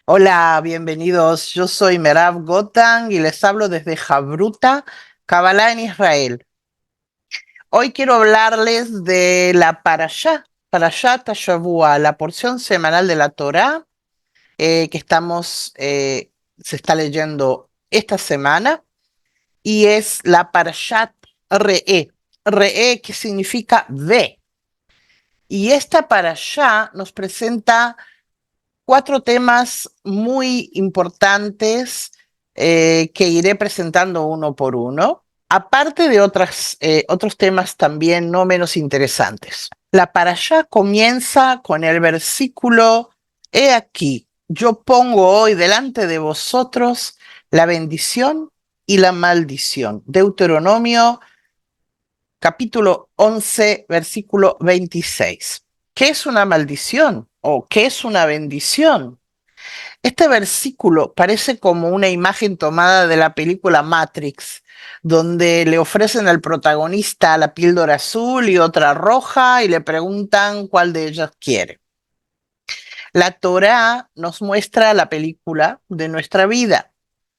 Hola, bienvenidos. Yo soy Merav Gotan y les hablo desde Jabruta, Kabbalah en Israel. Hoy quiero hablarles de la Parashat Shavua, la porción semanal de la Torá que se está leyendo esta semana y es la Parashat Re'e. Re'e que significa ve. Y esta parashá nos presenta cuatro temas muy importantes que iré presentando uno por uno, aparte de otros temas también no menos interesantes. La parashá comienza con el versículo: He aquí, yo pongo hoy delante de vosotros la bendición y la maldición. Deuteronomio capítulo 11, versículo 26. ¿Qué es una maldición o qué es una bendición? Este versículo parece como una imagen tomada de la película Matrix, donde le ofrecen al protagonista la píldora azul y otra roja y le preguntan cuál de ellas quiere. La Torá nos muestra la película de nuestra vida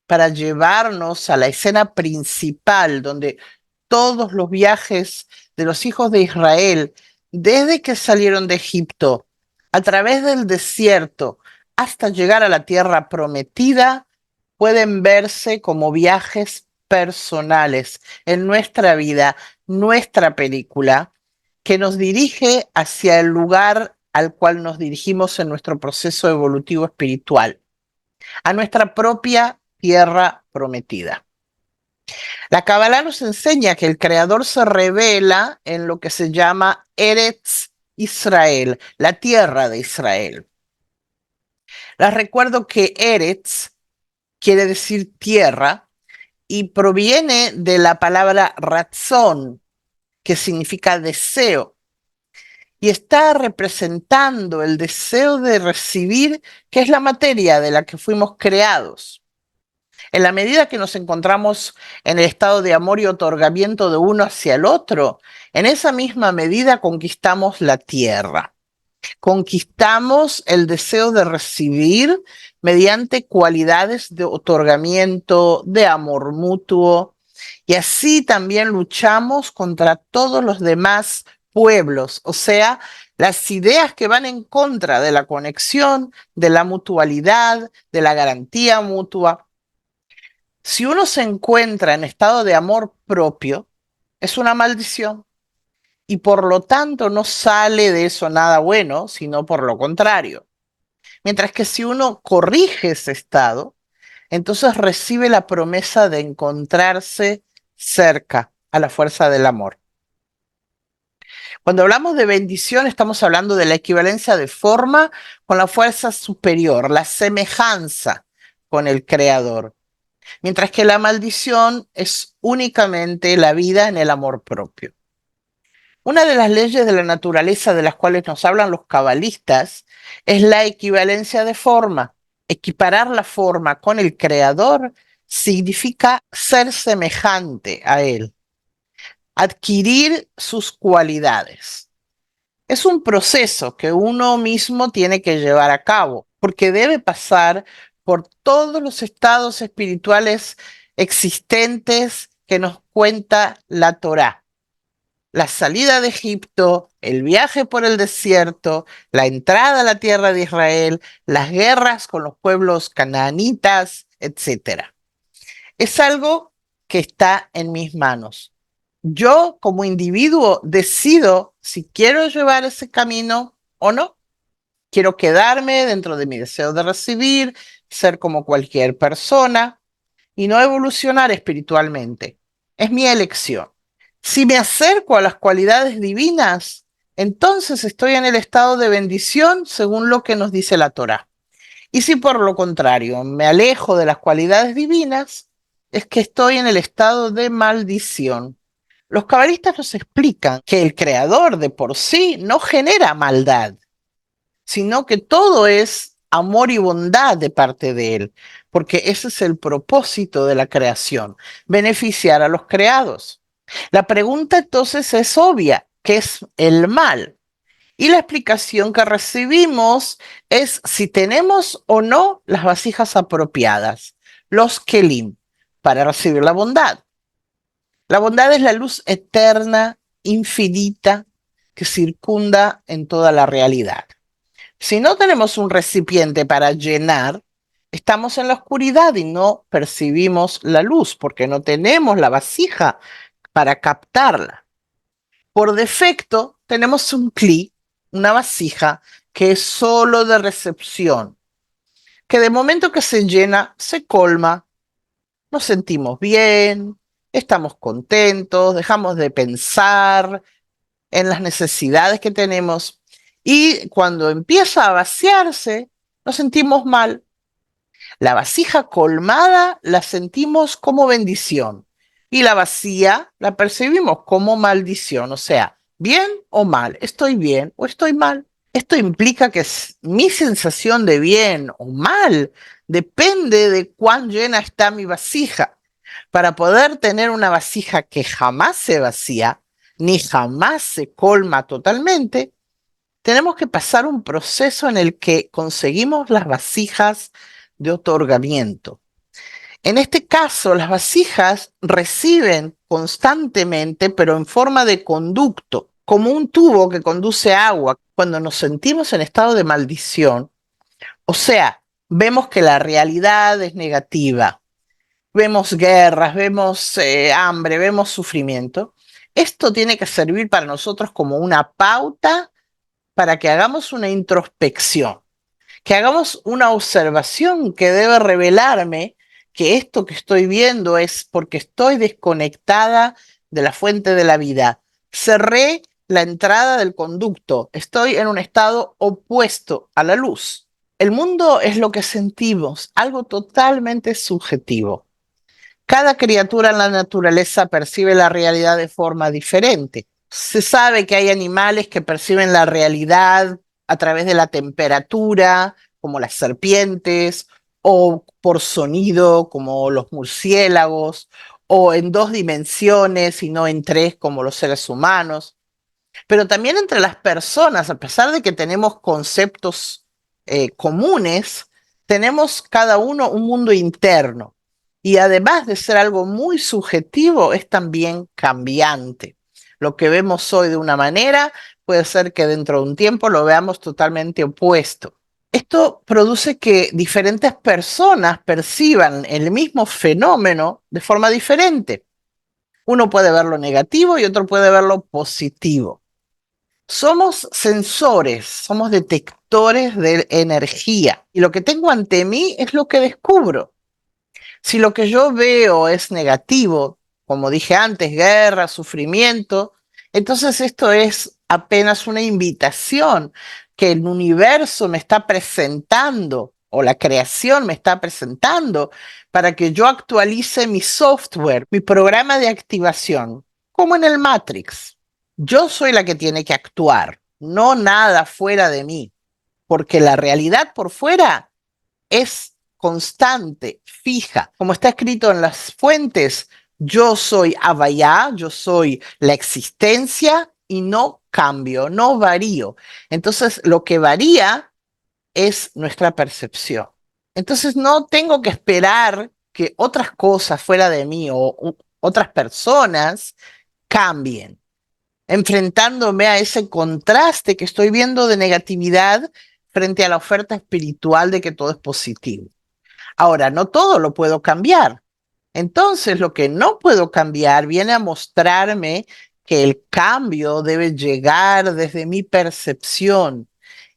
para llevarnos a la escena principal donde todos los viajes de los hijos de Israel, desde que salieron de Egipto, a través del desierto, hasta llegar a la tierra prometida, pueden verse como viajes personales en nuestra vida, nuestra película, que nos dirige hacia el lugar al cual nos dirigimos en nuestro proceso evolutivo espiritual, a nuestra propia tierra prometida. La Kabbalah nos enseña que el Creador se revela en lo que se llama Eretz Israel, la tierra de Israel. Les recuerdo que Eretz quiere decir tierra y proviene de la palabra ratzón, que significa deseo, y está representando el deseo de recibir, que es la materia de la que fuimos creados. En la medida que nos encontramos en el estado de amor y otorgamiento de uno hacia el otro, en esa misma medida conquistamos la tierra. Conquistamos el deseo de recibir mediante cualidades de otorgamiento, de amor mutuo, y así también luchamos contra todos los demás pueblos, o sea, las ideas que van en contra de la conexión, de la mutualidad, de la garantía mutua. Si uno se encuentra en estado de amor propio, es una maldición y por lo tanto no sale de eso nada bueno, sino por lo contrario. Mientras que si uno corrige ese estado, entonces recibe la promesa de encontrarse cerca a la fuerza del amor. Cuando hablamos de bendición, estamos hablando de la equivalencia de forma con la fuerza superior, la semejanza con el Creador. Mientras que la maldición es únicamente la vida en el amor propio. Una de las leyes de la naturaleza de las cuales nos hablan los cabalistas es la equivalencia de forma. Equiparar la forma con el creador significa ser semejante a él, adquirir sus cualidades. Es un proceso que uno mismo tiene que llevar a cabo, porque debe pasar por todos los estados espirituales existentes que nos cuenta la Torá. La salida de Egipto, el viaje por el desierto, la entrada a la tierra de Israel, las guerras con los pueblos canaanitas, etcétera. Es algo que está en mis manos. Yo como individuo decido si quiero llevar ese camino o no. Quiero quedarme dentro de mi deseo de recibir, ser como cualquier persona y no evolucionar espiritualmente. Es mi elección. Si me acerco a las cualidades divinas, entonces estoy en el estado de bendición según lo que nos dice la Torá. Y si por lo contrario me alejo de las cualidades divinas, es que estoy en el estado de maldición. Los cabalistas nos explican que el creador de por sí no genera maldad, sino que todo es amor y bondad de parte de él, porque ese es el propósito de la creación, beneficiar a los creados. La pregunta entonces es obvia: ¿qué es el mal? Y la explicación que recibimos es si tenemos o no las vasijas apropiadas, los kelim, para recibir la bondad. La bondad es la luz eterna, infinita, que circunda en toda la realidad. Si no tenemos un recipiente para llenar, estamos en la oscuridad y no percibimos la luz porque no tenemos la vasija para captarla. Por defecto, tenemos un cli, una vasija, que es solo de recepción, que de momento que se llena, se colma, nos sentimos bien, estamos contentos, dejamos de pensar en las necesidades que tenemos y cuando empieza a vaciarse, nos sentimos mal. La vasija colmada la sentimos como bendición y la vacía la percibimos como maldición, o sea, bien o mal, estoy bien o estoy mal. Esto implica que mi sensación de bien o mal depende de cuán llena está mi vasija. Para poder tener una vasija que jamás se vacía, ni jamás se colma totalmente, tenemos que pasar un proceso en el que conseguimos las vasijas de otorgamiento. En este caso, las vasijas reciben constantemente, pero en forma de conducto, como un tubo que conduce agua. Cuando nos sentimos en estado de maldición, o sea, vemos que la realidad es negativa, vemos guerras, vemos hambre, vemos sufrimiento. Esto tiene que servir para nosotros como una pauta para que hagamos una introspección, que hagamos una observación que debe revelarme que esto que estoy viendo es porque estoy desconectada de la fuente de la vida. Cerré la entrada del conducto, estoy en un estado opuesto a la luz. El mundo es lo que sentimos, algo totalmente subjetivo. Cada criatura en la naturaleza percibe la realidad de forma diferente. Se sabe que hay animales que perciben la realidad a través de la temperatura, como las serpientes, o por sonido, como los murciélagos, o en dos dimensiones y no en tres, como los seres humanos. Pero también entre las personas, a pesar de que tenemos conceptos comunes, tenemos cada uno un mundo interno. Y además de ser algo muy subjetivo, es también cambiante. Lo que vemos hoy de una manera puede ser que dentro de un tiempo lo veamos totalmente opuesto. Esto produce que diferentes personas perciban el mismo fenómeno de forma diferente. Uno puede verlo negativo y otro puede verlo positivo. Somos sensores, somos detectores de energía y lo que tengo ante mí es lo que descubro. Si lo que yo veo es negativo, como dije antes, guerra, sufrimiento, entonces esto es apenas una invitación que el universo me está presentando o la creación me está presentando para que yo actualice mi software, mi programa de activación, como en el Matrix. Yo soy la que tiene que actuar, no nada fuera de mí, porque la realidad por fuera es constante, fija. Como está escrito en las fuentes, yo soy Havaya, yo soy la existencia y no cambio, no varío. Entonces, lo que varía es nuestra percepción. Entonces, no tengo que esperar que otras cosas fuera de mí o otras personas cambien, enfrentándome a ese contraste que estoy viendo de negatividad frente a la oferta espiritual de que todo es positivo. Ahora, no todo lo puedo cambiar. Entonces, lo que no puedo cambiar viene a mostrarme que el cambio debe llegar desde mi percepción.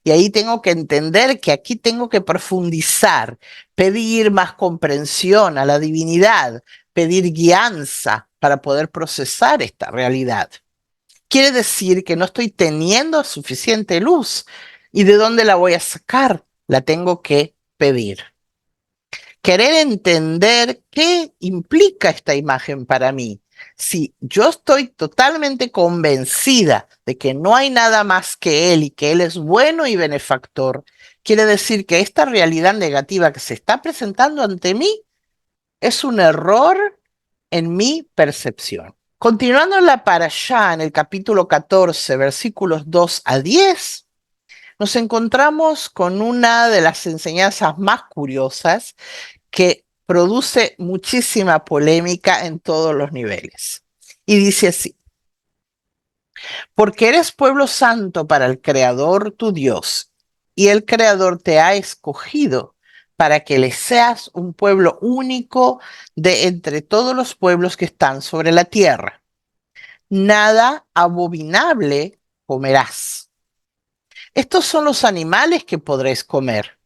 Y ahí tengo que entender que aquí tengo que profundizar, pedir más comprensión a la divinidad, pedir guianza para poder procesar esta realidad. Quiere decir que no estoy teniendo suficiente luz. ¿Y de dónde la voy a sacar? La tengo que pedir. Querer entender qué implica esta imagen para mí. Si yo estoy totalmente convencida de que no hay nada más que Él y que Él es bueno y benefactor, quiere decir que esta realidad negativa que se está presentando ante mí es un error en mi percepción. Continuando en la parashá, en el capítulo 14, versículos 2 a 10, nos encontramos con una de las enseñanzas más curiosas que produce muchísima polémica en todos los niveles. Y dice así: porque eres pueblo santo para el Creador tu Dios, y el Creador te ha escogido para que le seas un pueblo único de entre todos los pueblos que están sobre la tierra. Nada abominable comerás. Estos son los animales que podréis comer: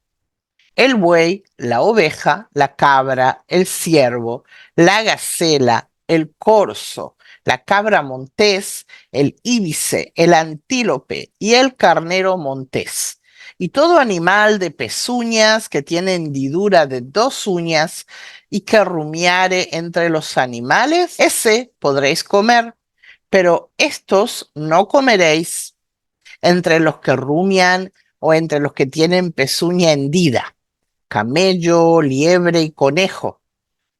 el buey, la oveja, la cabra, el ciervo, la gacela, el corzo, la cabra montés, el íbice, el antílope y el carnero montés. Y todo animal de pezuñas que tiene hendidura de 2 uñas y que rumiare entre los animales, ese podréis comer, pero estos no comeréis entre los que rumian o entre los que tienen pezuña hendida: camello, liebre y conejo,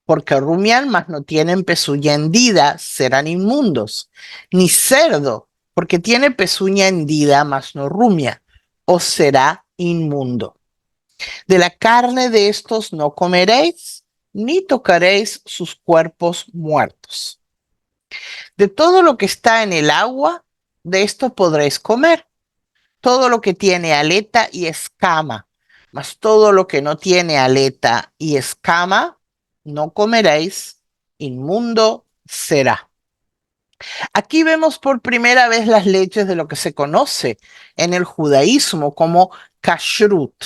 porque rumian, mas no tienen pezuña hendida, serán inmundos; ni cerdo, porque tiene pezuña hendida, mas no rumia, os será inmundo. De la carne de estos no comeréis, ni tocaréis sus cuerpos muertos. De todo lo que está en el agua, de esto podréis comer: todo lo que tiene aleta y escama, mas todo lo que no tiene aleta y escama, no comeréis, inmundo será. Aquí vemos por primera vez las leyes de lo que se conoce en el judaísmo como kashrut,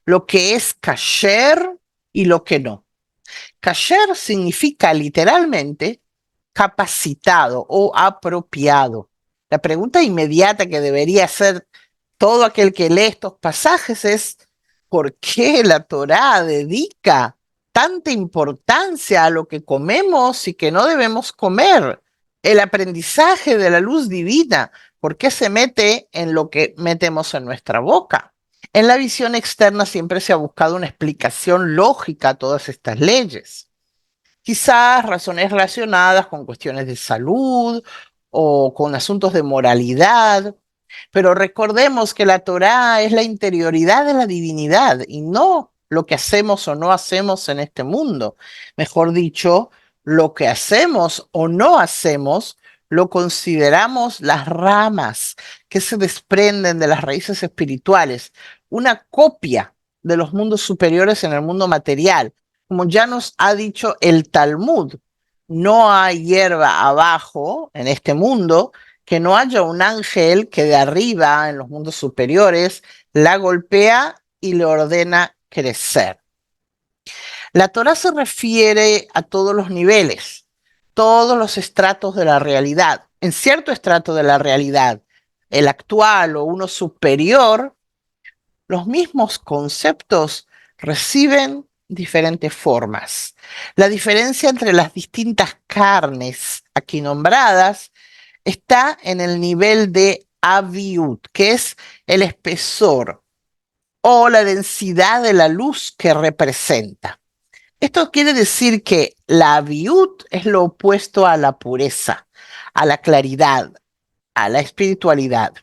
lo que es kasher y lo que no. Kasher significa literalmente capacitado o apropiado. La pregunta inmediata que debería hacer todo aquel que lee estos pasajes es: ¿por qué la Torá dedica tanta importancia a lo que comemos y que no debemos comer? El aprendizaje de la luz divina, ¿por qué se mete en lo que metemos en nuestra boca? En la visión externa siempre se ha buscado una explicación lógica a todas estas leyes. Quizás razones relacionadas con cuestiones de salud o con asuntos de moralidad, pero recordemos que la Torá es la interioridad de la divinidad y no lo que hacemos o no hacemos en este mundo. Mejor dicho, lo que hacemos o no hacemos lo consideramos las ramas que se desprenden de las raíces espirituales, una copia de los mundos superiores en el mundo material. Como ya nos ha dicho el Talmud, no hay hierba abajo en este mundo que no haya un ángel que de arriba, en los mundos superiores, la golpea y le ordena crecer. La Torá se refiere a todos los niveles, todos los estratos de la realidad. En cierto estrato de la realidad, el actual o uno superior, los mismos conceptos reciben diferentes formas. La diferencia entre las distintas carnes aquí nombradas está en el nivel de aviut, que es el espesor o la densidad de la luz que representa. Esto quiere decir que la aviut es lo opuesto a la pureza, a la claridad, a la espiritualidad.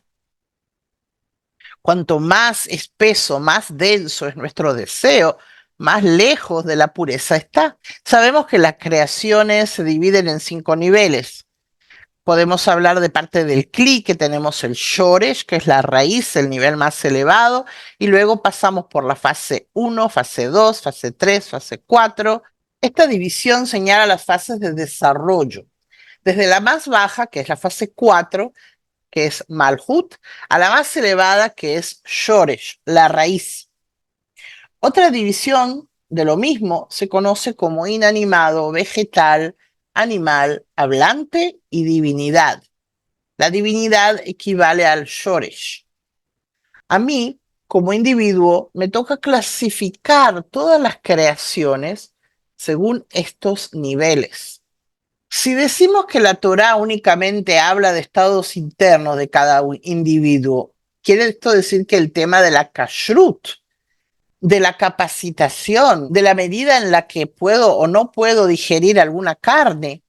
Cuanto más espeso, más denso es nuestro deseo, más lejos de la pureza está. Sabemos que las creaciones se dividen en 5 niveles. Podemos hablar de parte del Kli, que tenemos el Shoresh, que es la raíz, el nivel más elevado, y luego pasamos por la fase 1, fase 2, fase 3, fase 4. Esta división señala las fases de desarrollo, desde la más baja, que es la fase 4, que es Malhut, a la más elevada, que es Shoresh, la raíz. Otra división de lo mismo se conoce como inanimado, vegetal, animal, hablante y divinidad. La divinidad equivale al Shoresh. A mí, como individuo, me toca clasificar todas las creaciones según estos niveles. Si decimos que la Torá únicamente habla de estados internos de cada individuo, quiere esto decir que el tema de la kashrut, de la capacitación, de la medida en la que puedo o no puedo digerir alguna carne,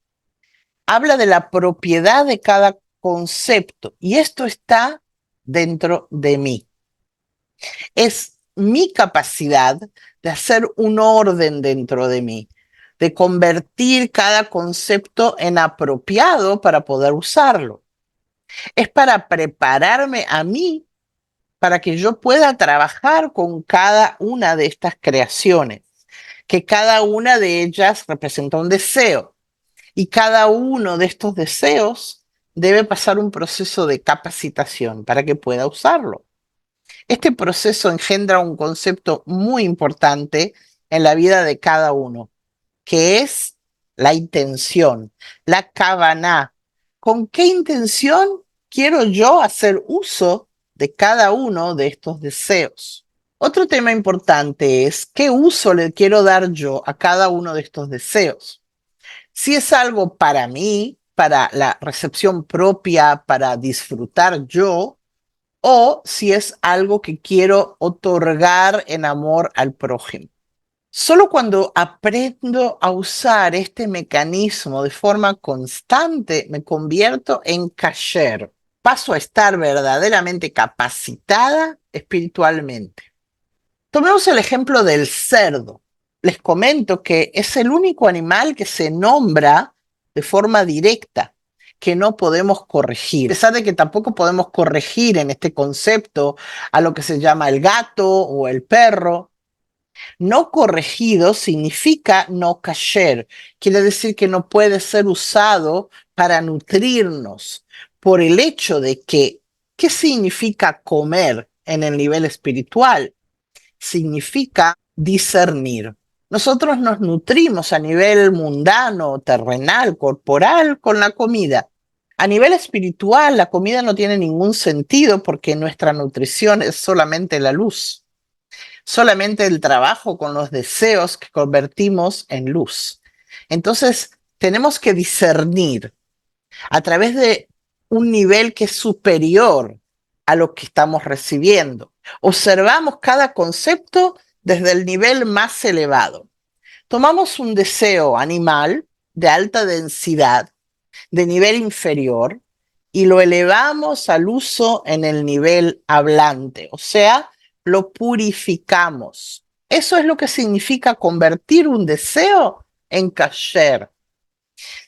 habla de la propiedad de cada concepto y esto está dentro de mí. Es mi capacidad de hacer un orden dentro de mí, de convertir cada concepto en apropiado para poder usarlo. Es para prepararme a mí para que yo pueda trabajar con cada una de estas creaciones, que cada una de ellas representa un deseo y cada uno de estos deseos debe pasar un proceso de capacitación para que pueda usarlo. Este proceso engendra un concepto muy importante en la vida de cada uno, que es la intención, la kavaná. ¿Con qué intención quiero yo hacer uso de cada uno de estos deseos? Otro tema importante es qué uso le quiero dar yo a cada uno de estos deseos. Si es algo para mí, para la recepción propia, para disfrutar yo, o si es algo que quiero otorgar en amor al prójimo. Solo cuando aprendo a usar este mecanismo de forma constante me convierto en kasher. Paso a estar verdaderamente capacitada espiritualmente. Tomemos el ejemplo del cerdo. Les comento que es el único animal que se nombra de forma directa, que no podemos corregir. A pesar de que tampoco podemos corregir en este concepto a lo que se llama el gato o el perro, no corregido significa no kasher. Quiere decir que no puede ser usado para nutrirnos por el hecho de que, ¿qué significa comer en el nivel espiritual? Significa discernir. Nosotros nos nutrimos a nivel mundano, terrenal, corporal, con la comida. A nivel espiritual, la comida no tiene ningún sentido porque nuestra nutrición es solamente la luz, solamente el trabajo con los deseos que convertimos en luz. Entonces, tenemos que discernir a través de un nivel que es superior a lo que estamos recibiendo. Observamos cada concepto desde el nivel más elevado. Tomamos un deseo animal de alta densidad, de nivel inferior, y lo elevamos al uso en el nivel hablante, o sea, lo purificamos. Eso es lo que significa convertir un deseo en kasher.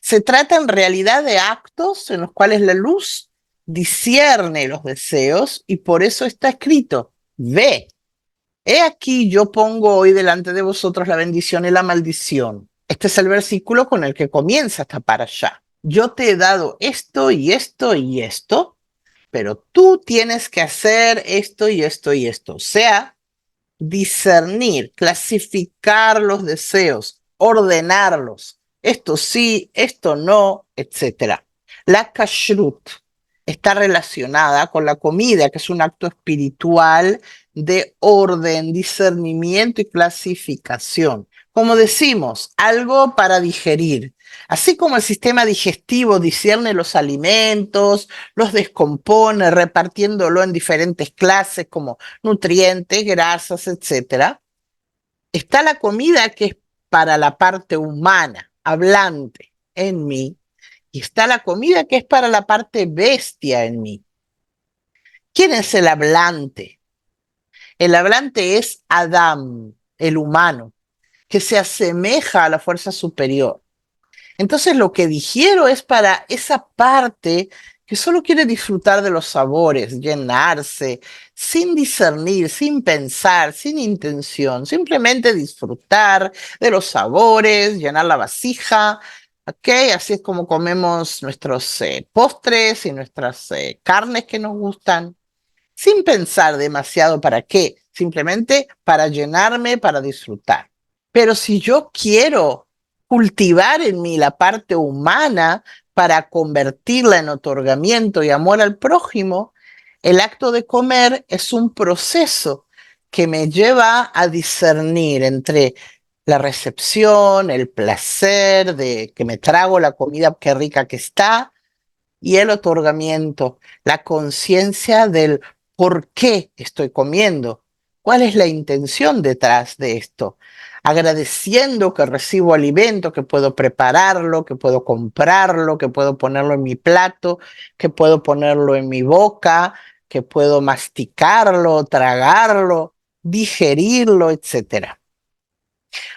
Se trata en realidad de actos en los cuales la luz discierne los deseos y por eso está escrito, ve. He aquí yo pongo hoy delante de vosotros la bendición y la maldición. Este es el versículo con el que comienza esta parashá. Yo te he dado esto y esto y esto, pero tú tienes que hacer esto y esto y esto. O sea, discernir, clasificar los deseos, ordenarlos. Esto sí, esto no, etcétera. La kashrut está relacionada con la comida, que es un acto espiritual de orden, discernimiento y clasificación. Como decimos, algo para digerir. Así como el sistema digestivo discierne los alimentos, los descompone, repartiéndolo en diferentes clases como nutrientes, grasas, etcétera, está la comida que es para la parte humana, hablante, en mí, y está la comida que es para la parte bestia en mí. ¿Quién es el hablante? El hablante es Adán, el humano, que se asemeja a la fuerza superior. Entonces lo que digiero es para esa parte que solo quiere disfrutar de los sabores, llenarse, sin discernir, sin pensar, sin intención, simplemente disfrutar de los sabores, llenar la vasija, ¿ok? Así es como comemos nuestros postres y nuestras carnes que nos gustan, sin pensar demasiado para qué, simplemente para llenarme, para disfrutar. Pero si yo quiero cultivar en mí la parte humana para convertirla en otorgamiento y amor al prójimo, el acto de comer es un proceso que me lleva a discernir entre la recepción, el placer de que me trago la comida, qué rica que está, y el otorgamiento, la conciencia del por qué estoy comiendo, cuál es la intención detrás de esto. agradeciendo que recibo alimento, que puedo prepararlo, que puedo comprarlo, que puedo ponerlo en mi plato, que puedo ponerlo en mi boca, que puedo masticarlo, tragarlo, digerirlo, etcétera.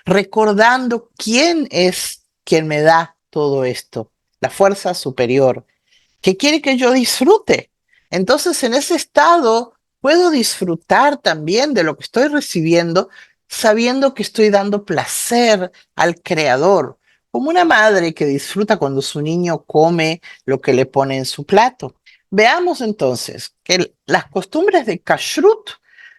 Recordando quién es quien me da todo esto, la fuerza superior, que quiere que yo disfrute. Entonces, en ese estado, puedo disfrutar también de lo que estoy recibiendo, sabiendo que estoy dando placer al creador, como una madre que disfruta cuando su niño come lo que le pone en su plato. Veamos entonces que las costumbres de Kashrut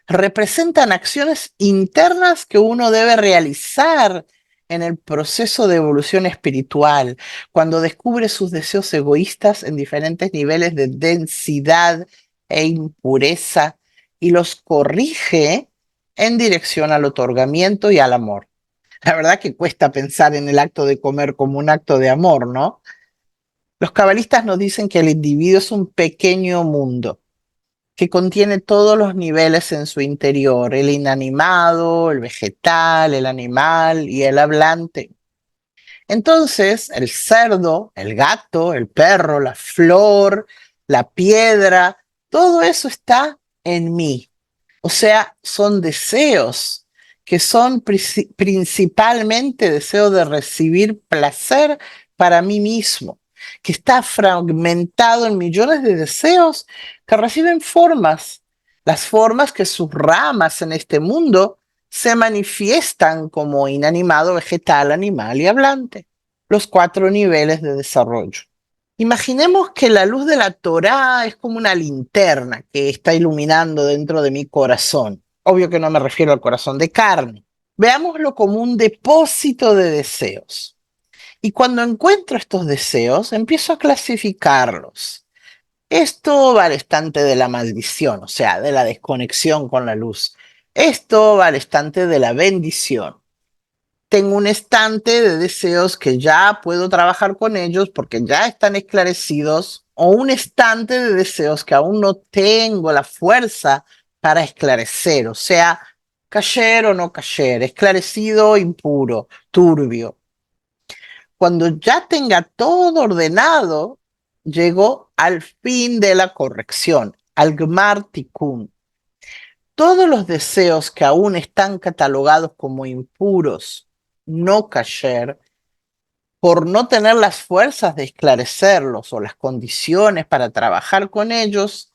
representan acciones internas que uno debe realizar en el proceso de evolución espiritual, cuando descubre sus deseos egoístas en diferentes niveles de densidad e impureza y los corrige en dirección al otorgamiento y al amor. La verdad que cuesta pensar en el acto de comer como un acto de amor, ¿no? Los cabalistas nos dicen que el individuo es un pequeño mundo que contiene todos los niveles en su interior, el inanimado, el vegetal, el animal y el hablante. Entonces, el cerdo, el gato, el perro, la flor, la piedra, todo eso está en mí. O sea, son deseos que son principalmente deseos de recibir placer para mí mismo, que está fragmentado en millones de deseos que reciben formas, las formas que sus ramas en este mundo se manifiestan como inanimado, vegetal, animal y hablante, los cuatro niveles de desarrollo. Imaginemos que la luz de la Torá es como una linterna que está iluminando dentro de mi corazón. Obvio que no me refiero al corazón de carne. Veámoslo como un depósito de deseos. Y cuando encuentro estos deseos, empiezo a clasificarlos. Esto va al estante de la maldición, o sea, de la desconexión con la luz. Esto va al estante de la bendición. Tengo un estante de deseos que ya puedo trabajar con ellos porque ya están esclarecidos, o un estante de deseos que aún no tengo la fuerza para esclarecer, o sea, kasher o no kasher, esclarecido o impuro, turbio. Cuando ya tenga todo ordenado, llego al fin de la corrección, al Gmar Tikkun. Todos los deseos que aún están catalogados como impuros, no kasher, por no tener las fuerzas de esclarecerlos o las condiciones para trabajar con ellos,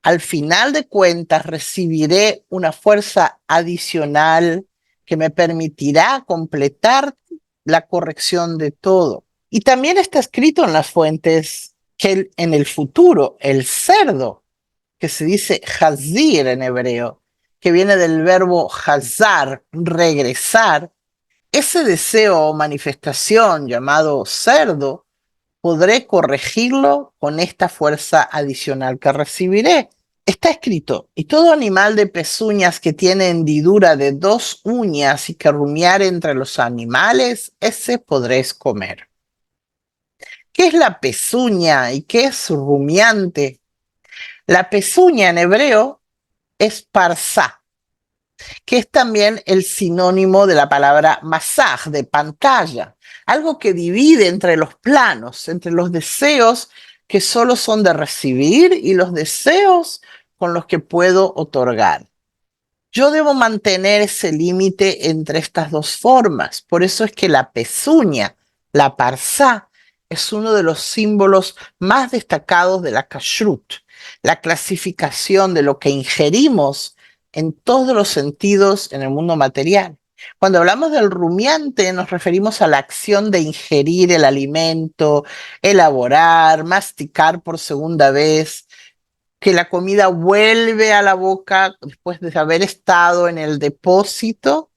al final de cuentas recibiré una fuerza adicional que me permitirá completar la corrección de todo. Y también está escrito en las fuentes que en el futuro el cerdo, que se dice hazir en hebreo, que viene del verbo hazar, regresar, ese deseo o manifestación llamado cerdo, podré corregirlo con esta fuerza adicional que recibiré. Está escrito, y todo animal de pezuñas que tiene hendidura de 2 uñas y que rumiare entre los animales, ese podréis comer. ¿Qué es la pezuña y qué es rumiante? La pezuña en hebreo es parsá, que es también el sinónimo de la palabra masaj, de pantalla, algo que divide entre los planos, entre los deseos que solo son de recibir y los deseos con los que puedo otorgar. Yo debo mantener ese límite entre estas dos formas. Por eso es que la pezuña, la parsá, es uno de los símbolos más destacados de la kashrut, la clasificación de lo que ingerimos en todos los sentidos en el mundo material. Cuando hablamos del rumiante, nos referimos a la acción de ingerir el alimento, elaborar, masticar por segunda vez, que la comida vuelve a la boca después de haber estado en el depósito,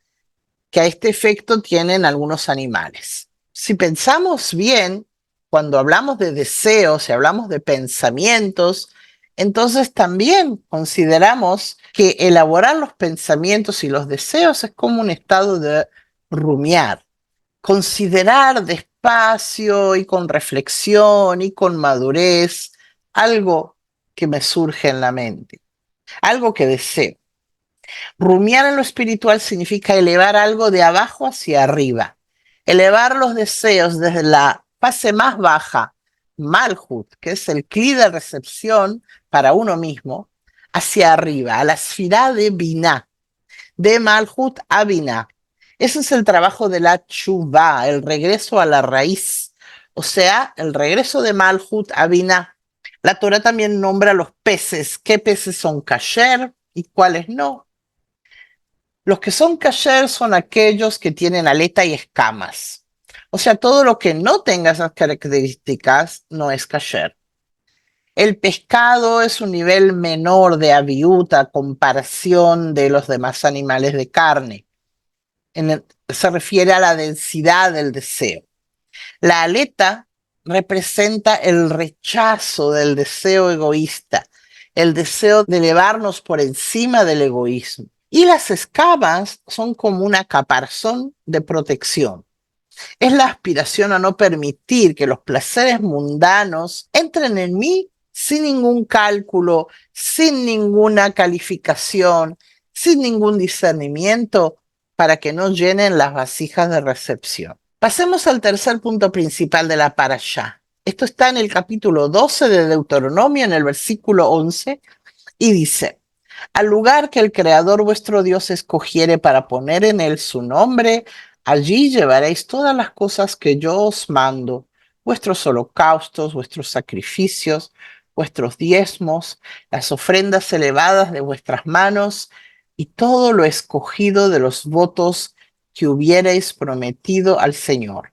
que a este efecto tienen algunos animales. Si pensamos bien, cuando hablamos de deseos y hablamos de pensamientos, entonces también consideramos que elaborar los pensamientos y los deseos es como un estado de rumiar, considerar despacio y con reflexión y con madurez algo que me surge en la mente, algo que deseo. Rumiar en lo espiritual significa elevar algo de abajo hacia arriba, elevar los deseos desde la fase más baja, Malhut, que es el cli de recepción para uno mismo, hacia arriba, a la esfirá de Binah, de Malhut a Binah. Ese es el trabajo de la Tshuvah, el regreso a la raíz, o sea, el regreso de Malhut a Binah. La Torah también nombra los peces, qué peces son kasher y cuáles no. Los que son kasher son aquellos que tienen aleta y escamas. O sea, todo lo que no tenga esas características no es kasher. El pescado es un nivel menor de aviuta a comparación de los demás animales de carne. Se refiere a la densidad del deseo. La aleta representa el rechazo del deseo egoísta, el deseo de elevarnos por encima del egoísmo. Y las escamas son como una caparazón de protección. Es la aspiración a no permitir que los placeres mundanos entren en mí sin ningún cálculo, sin ninguna calificación, sin ningún discernimiento, para que no llenen las vasijas de recepción. Pasemos al tercer punto principal de la parashá. Esto está en el capítulo 12 de Deuteronomio, en el versículo 11, y dice: al lugar que el Creador vuestro Dios escogiere para poner en él su nombre, allí llevaréis todas las cosas que yo os mando, vuestros holocaustos, vuestros sacrificios, vuestros diezmos, las ofrendas elevadas de vuestras manos y todo lo escogido de los votos que hubierais prometido al Señor.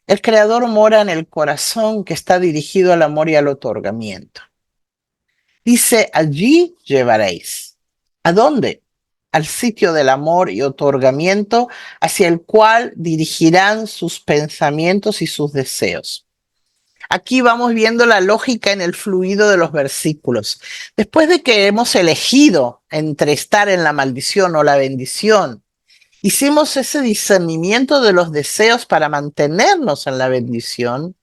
El Creador mora en el corazón que está dirigido al amor y al otorgamiento. Dice, allí llevaréis. ¿A dónde? Al sitio del amor y otorgamiento hacia el cual dirigirán sus pensamientos y sus deseos. Aquí vamos viendo la lógica en el fluido de los versículos. Después de que hemos elegido entre estar en la maldición o la bendición, hicimos ese discernimiento de los deseos para mantenernos en la bendición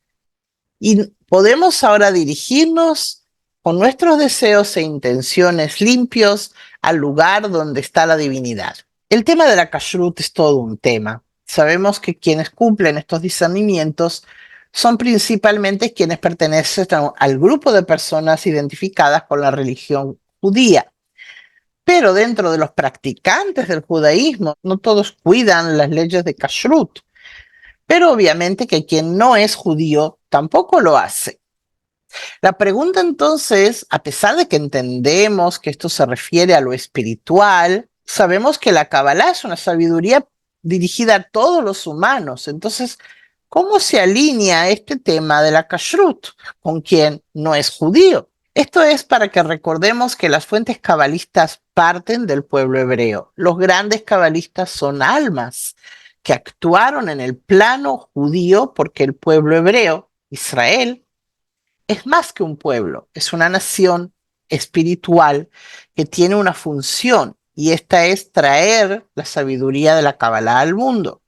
y podemos ahora dirigirnos con nuestros deseos e intenciones limpios al lugar donde está la divinidad. El tema de la kashrut es todo un tema. Sabemos que quienes cumplen estos discernimientos son principalmente quienes pertenecen al grupo de personas identificadas con la religión judía. Pero dentro de los practicantes del judaísmo, no todos cuidan las leyes de kashrut. Pero obviamente que quien no es judío tampoco lo hace. La pregunta entonces, a pesar de que entendemos que esto se refiere a lo espiritual, sabemos que la Kabbalah es una sabiduría dirigida a todos los humanos. Entonces, ¿cómo se alinea este tema de la kashrut con quien no es judío? Esto es para que recordemos que las fuentes cabalistas parten del pueblo hebreo. Los grandes cabalistas son almas que actuaron en el plano judío porque el pueblo hebreo, Israel, es más que un pueblo, es una nación espiritual que tiene una función y esta es traer la sabiduría de la Kabbalah al mundo.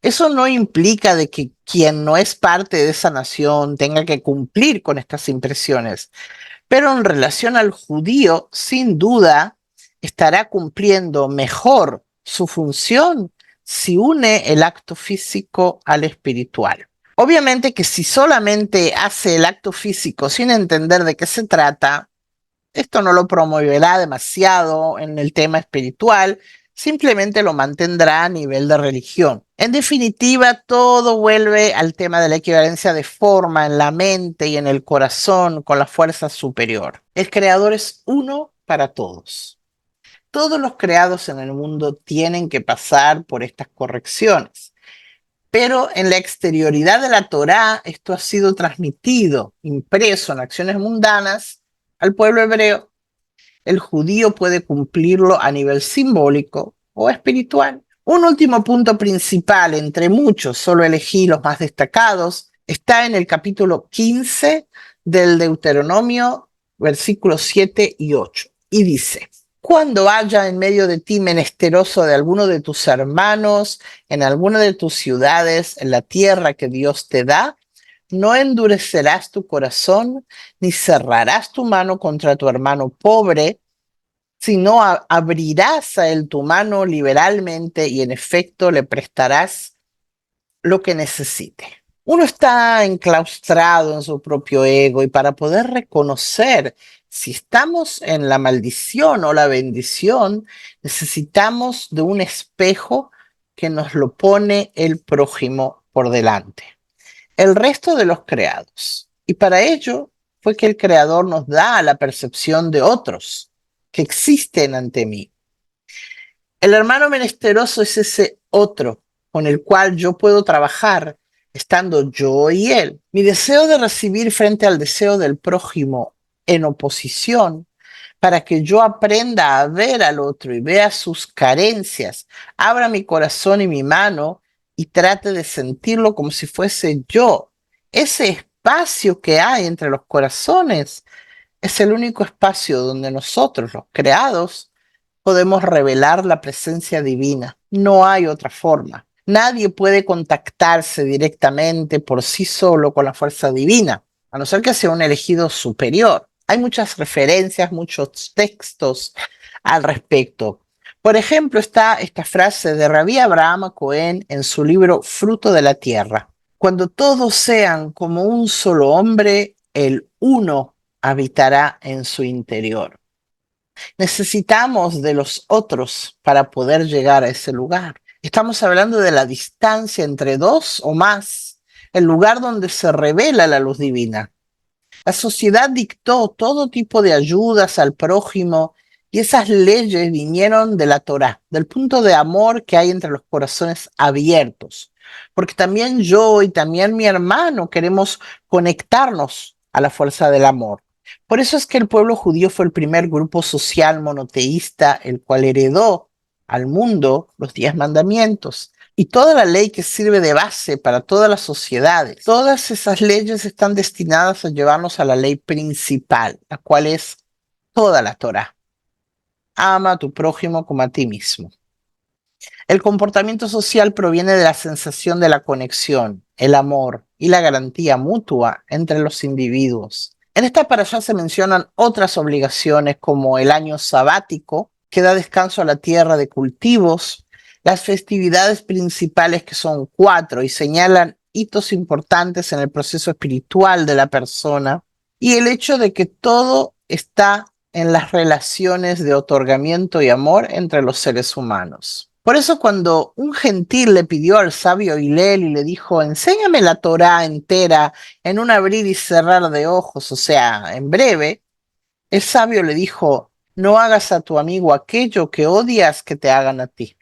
Eso no implica de que quien no es parte de esa nación tenga que cumplir con estas impresiones, pero en relación al judío, sin duda, estará cumpliendo mejor su función si une el acto físico al espiritual. Obviamente que si solamente hace el acto físico sin entender de qué se trata, esto no lo promoverá demasiado en el tema espiritual, simplemente lo mantendrá a nivel de religión. En definitiva, todo vuelve al tema de la equivalencia de forma en la mente y en el corazón con la fuerza superior. El creador es uno para todos. Todos los creados en el mundo tienen que pasar por estas correcciones. Pero en la exterioridad de la Torá, esto ha sido transmitido, impreso en acciones mundanas al pueblo hebreo. El judío puede cumplirlo a nivel simbólico o espiritual. Un último punto principal, entre muchos, solo elegí los más destacados, está en el capítulo 15 del Deuteronomio, versículos 7 y 8, y dice: cuando haya en medio de ti menesteroso de alguno de tus hermanos, en alguna de tus ciudades, en la tierra que Dios te da, no endurecerás tu corazón, ni cerrarás tu mano contra tu hermano pobre, sino abrirás a él tu mano liberalmente y en efecto le prestarás lo que necesite. Uno está enclaustrado en su propio ego y para poder reconocer si estamos en la maldición o la bendición, necesitamos de un espejo que nos lo pone el prójimo por delante, el resto de los creados. Y para ello fue que el Creador nos da la percepción de otros que existen ante mí. El hermano menesteroso es ese otro con el cual yo puedo trabajar, estando yo y él. Mi deseo de recibir frente al deseo del prójimo en oposición, para que yo aprenda a ver al otro y vea sus carencias, abra mi corazón y mi mano y trate de sentirlo como si fuese yo. Ese espacio que hay entre los corazones es el único espacio donde nosotros, los creados, podemos revelar la presencia divina. No hay otra forma. Nadie puede contactarse directamente por sí solo con la fuerza divina, a no ser que sea un elegido superior. Hay muchas referencias, muchos textos al respecto. Por ejemplo, está esta frase de Rabí Abraham Cohen en su libro Fruto de la Tierra. Cuando todos sean como un solo hombre, el uno habitará en su interior. Necesitamos de los otros para poder llegar a ese lugar. Estamos hablando de la distancia entre dos o más, el lugar donde se revela la luz divina. La sociedad dictó todo tipo de ayudas al prójimo y esas leyes vinieron de la Torá, del punto de amor que hay entre los corazones abiertos. Porque también yo y también mi hermano queremos conectarnos a la fuerza del amor. Por eso es que el pueblo judío fue el primer grupo social monoteísta, el cual heredó al mundo los 10 mandamientos y toda la ley que sirve de base para todas las sociedades. Todas esas leyes están destinadas a llevarnos a la ley principal, la cual es toda la Torá. Ama a tu prójimo como a ti mismo. El comportamiento social proviene de la sensación de la conexión, el amor y la garantía mutua entre los individuos. En esta parashá se mencionan otras obligaciones como el año sabático, que da descanso a la tierra de cultivos, las festividades principales que son 4 y señalan hitos importantes en el proceso espiritual de la persona, y el hecho de que todo está en las relaciones de otorgamiento y amor entre los seres humanos. Por eso cuando un gentil le pidió al sabio Hillel y le dijo, enséñame la Torá entera en un abrir y cerrar de ojos, o sea, en breve, el sabio le dijo, no hagas a tu amigo aquello que odias que te hagan a ti.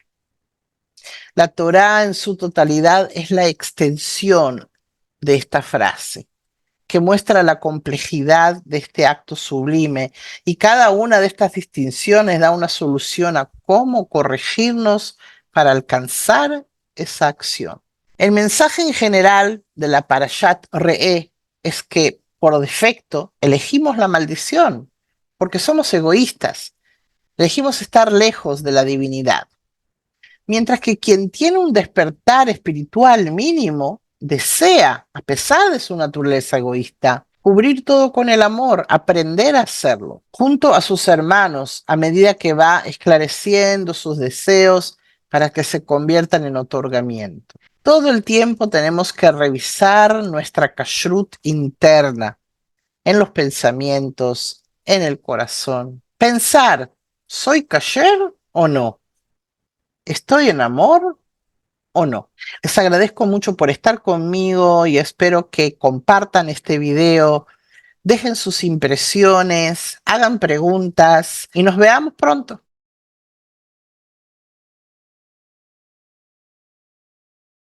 La Torá en su totalidad es la extensión de esta frase, que muestra la complejidad de este acto sublime y cada una de estas distinciones da una solución a cómo corregirnos para alcanzar esa acción. El mensaje en general de la Parashat Re'eh es que por defecto elegimos la maldición porque somos egoístas, elegimos estar lejos de la divinidad. Mientras que quien tiene un despertar espiritual mínimo desea, a pesar de su naturaleza egoísta, cubrir todo con el amor, aprender a hacerlo, junto a sus hermanos, a medida que va esclareciendo sus deseos para que se conviertan en otorgamiento. Todo el tiempo tenemos que revisar nuestra kashrut interna, en los pensamientos, en el corazón. Pensar, ¿soy kasher o no? ¿Estoy en amor o no? Les agradezco mucho por estar conmigo y espero que compartan este video, dejen sus impresiones, hagan preguntas y nos veamos pronto.